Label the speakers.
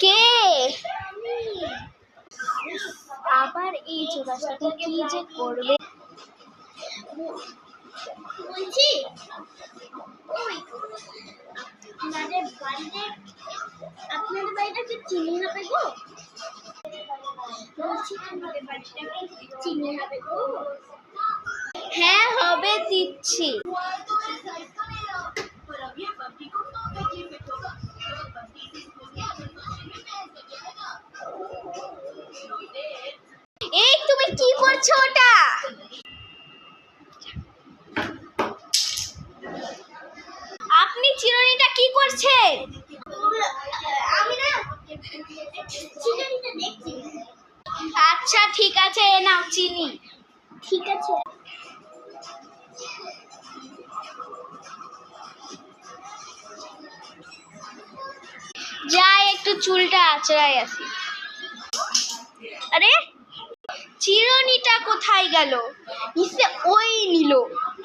Speaker 1: কে আবার এই ছোটার সাথে কি যে করবে বলছি। আপনাদের বাড়িটা কি চিনি হবে গো? বলছি আমাদের বাড়িটা চিনি হবে গো? হ্যাঁ হবে, দিচ্ছি। এই তুমি কি করছো ওটা? আপনি চিরুনিটা কি করছেন? আমি না চিরুনিটা দেখছি। আচ্ছা ঠিক আছে, নাও চিনি। ঠিক আছে। যাই একটু চুলটা আঁচড়াই আসি। আরে চিরুনিটা কোথায় গেল? নিশ্চয় ওই নিল।